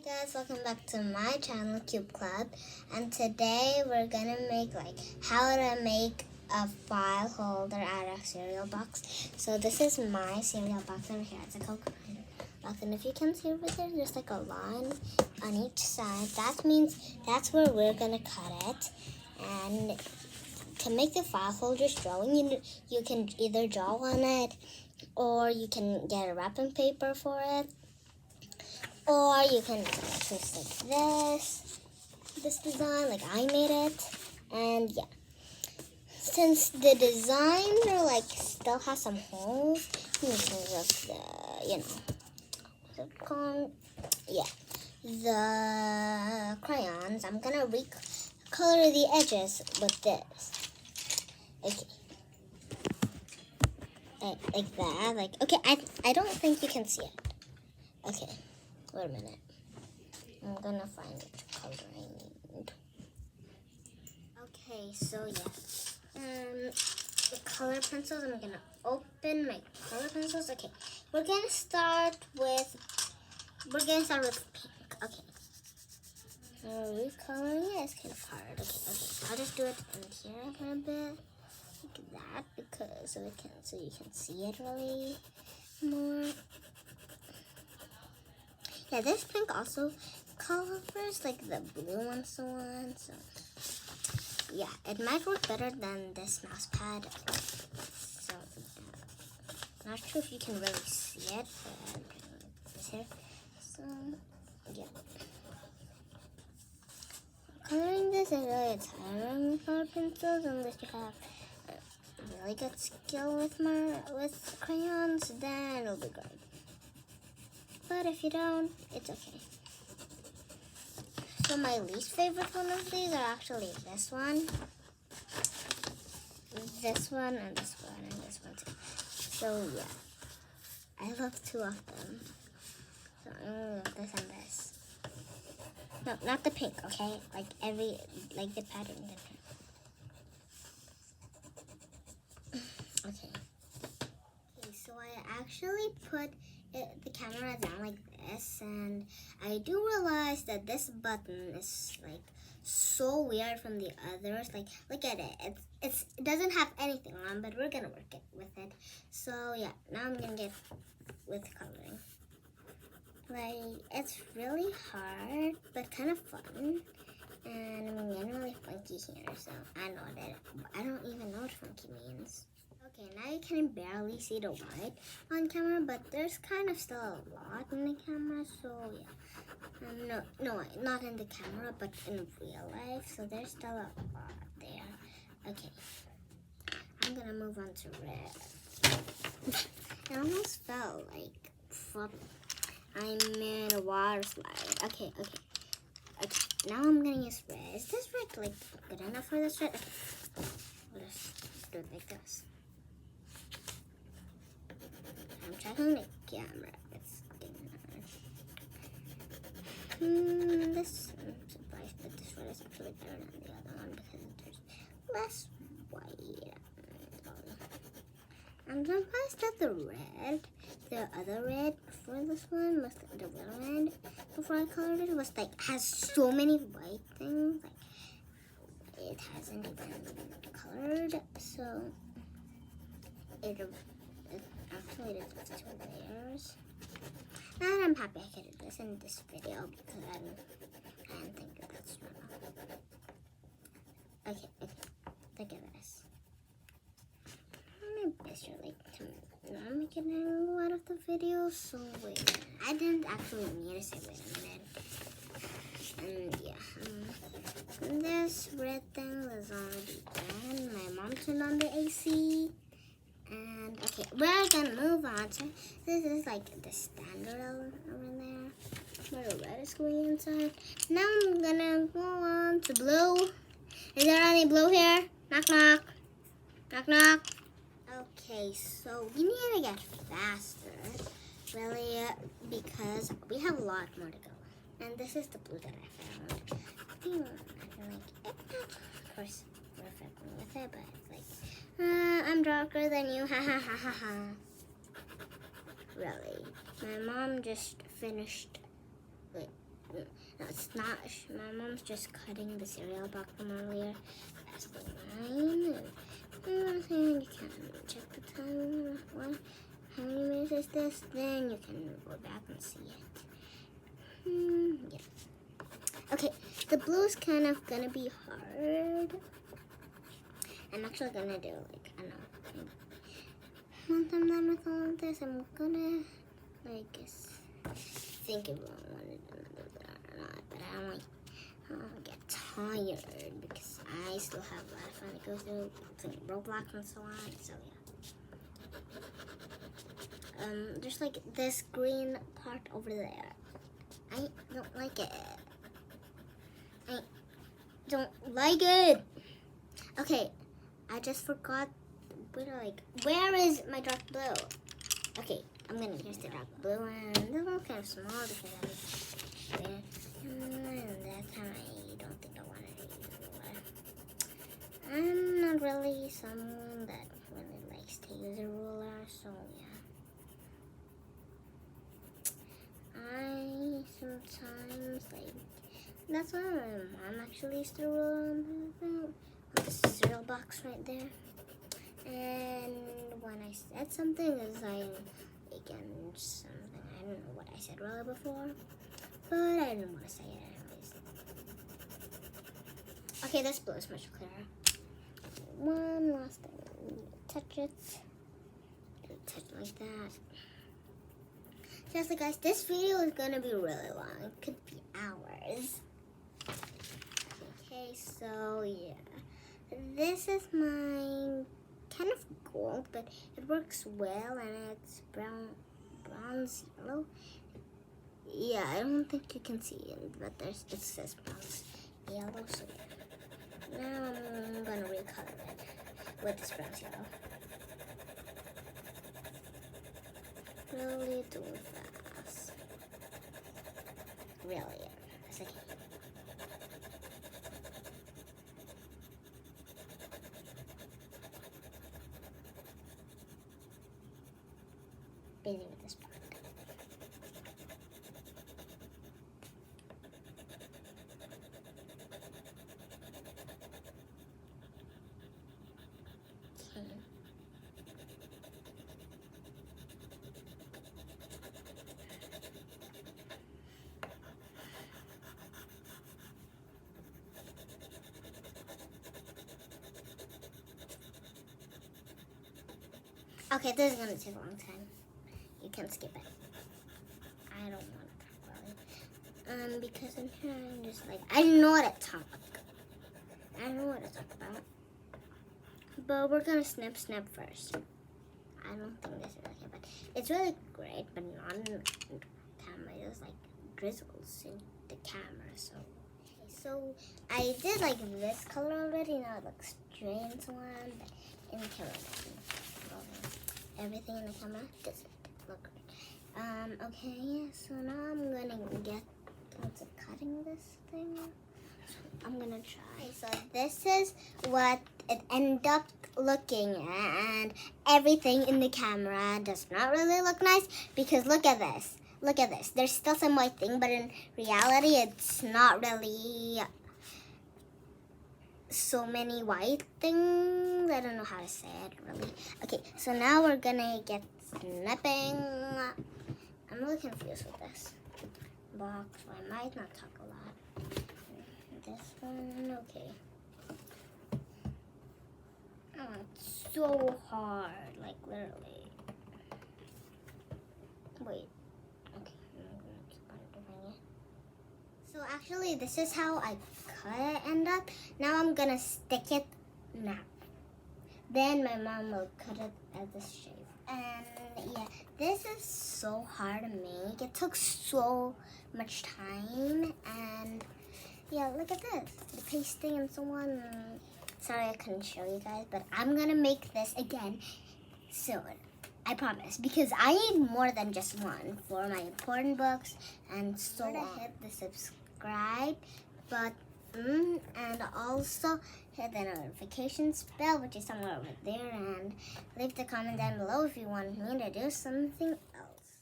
guys, welcome back to my channel, Cube Club, and today we're gonna make how to make a file holder out of cereal box. So this is my cereal box over here. It's a Koko Krunch box, and if you can see over there, there's like a line on each side. That means that's where we're gonna cut it. And to make the file holders drawing, you can either draw on it, or you can get a wrapping paper for it. Or you can choose like this design, like I made it. And yeah, since the design still has some holes, because of the, what's it called? Yeah, the crayons, I'm gonna recolor the edges with this. Okay, like that. Okay, I don't think you can see it. Okay. Wait a minute. I'm gonna find which color I need. Okay, so yeah. The color pencils. I'm gonna open my color pencils. Okay, we're gonna start with pink. Okay. Recoloring it is kind of hard. Okay. I'll just do it in here a little bit, like that, because so you can see it really more. Yeah, this pink also covers like the blue one, so yeah, it might work better than this mouse pad. So not sure if you can really see it, but this here. So yeah, coloring this is really tiring with color pencils unless you have really good skill with crayons. Then it'll be good. But if you don't, it's okay. So my least favorite one of these are actually this one, and this one, and this one too. So yeah, I love two of them. So I'm gonna love this and this. No, not the pink, okay? Like the pattern. Okay. Okay, so I actually put the camera down like this, and I do realize that this button is so weird from the others. Look at it. It doesn't have anything on, but we're gonna work with it. So yeah, now I'm gonna get with coloring. It's really hard, but kind of fun. And I'm getting really funky here, so I don't even know what funky means. Okay, now you can barely see the white on camera, but there's kind of still a lot in the camera, so yeah. No, not in the camera, but in real life, so there's still a lot there. Okay, I'm gonna move on to red. It almost felt from I'm in a water slide. Okay, now I'm gonna use red. Is this red good enough for this red? Okay, we'll just do it like this. I'm checking the camera. It's this, I'm surprised that this one is actually better than the other one because there's less white. I'm surprised that the other red before this one, the real red before I colored it, was has so many white things. It hasn't even colored, so it actually did 2 layers. And I'm happy I could do this in this video because I didn't think that's enough. Okay, look at this. I'm best to not make an angle out of the video, so wait. I didn't actually mean to say wait a minute. And yeah, this red thing was already done. My mom turned on the AC. And okay, we're gonna move on to this is the standard over there where the red is going inside. Now I'm gonna go on to blue. Is there any blue here? Knock knock. Knock knock. Okay, so we need to get faster, really, because we have a lot more to go. And this is the blue that I found. I feel like of course perfect with it, but I'm darker than you, ha ha ha ha ha. Really, my mom just finished No, it's not. My mom's just cutting the cereal box from earlier. That's the line. And you can check the time. How many minutes is this? Then you can go back and see it. Yeah. Okay, the blue is kind of gonna be hard. I'm actually gonna do like, I don't know. Once I'm done with all of this, I'm gonna think if I want to do that or not. But I don't get tired because I still have a lot of fun to go through, including Roblox and so on. So yeah. There's like this green part over there. I don't like it. I don't like it. Okay, I just forgot. Where is my dark blue? Okay, I'm gonna use the dark blue, and this one's kind of small because I'm there. And that time I don't think I want to use a ruler. I'm not really someone that really likes to use a ruler, so yeah. I sometimes that's why my mom actually used to rule on the cereal box right there. And when I said something, it's again something, I don't know what I said really before, but I didn't want to say it anyways. Okay, this blue is much clearer. One last thing, touch it, touch it like that. Seriously guys, this video is gonna be really long. It could be hours. Okay, so yeah, this is my kind of gold, but it works well, and it's bronze yellow. Yeah, I don't think you can see it, but it says bronze yellow. So yeah. Now I'm gonna recolor it with this bronze yellow. Really too fast. Really, yeah. That's okay. Busy with this part. Okay, this is gonna take a long time. You can skip it. I don't want to really. Because I'm trying just I know what to talk. I know what to talk about. But we're gonna snip first. I don't think this is okay, but it's really great, but not in the camera. It's drizzles in the camera. So I did this color already. Now it looks strange one, but in the camera, everything in the camera doesn't look great. Okay, yeah, so now I'm gonna get onto cutting this thing. So I'm gonna try. So this is what it ended up looking, and everything in the camera does not really look nice because look at this. Look at this. There's still some white thing, but in reality, it's not really so many white things. I don't know how to say it really. Okay, so now we're gonna get snipping. I'm really confused with this box, so I might not talk a lot. This one, okay. Oh, it's so hard, literally. Wait. Okay, I'm gonna keep on doing it. So actually, this is how I cut it end up. Now I'm gonna stick it now. Then my mom will cut it at this shape. And yeah, this is so hard to make. It took so much time. And yeah, look at this. The pasting and so on. Sorry I couldn't show you guys, but I'm gonna make this again soon. I promise. Because I need more than just one for my important books and so on. Hit the subscribe button and also hit the notifications bell, which is somewhere over there, and leave the comment down below if you want me to do something else.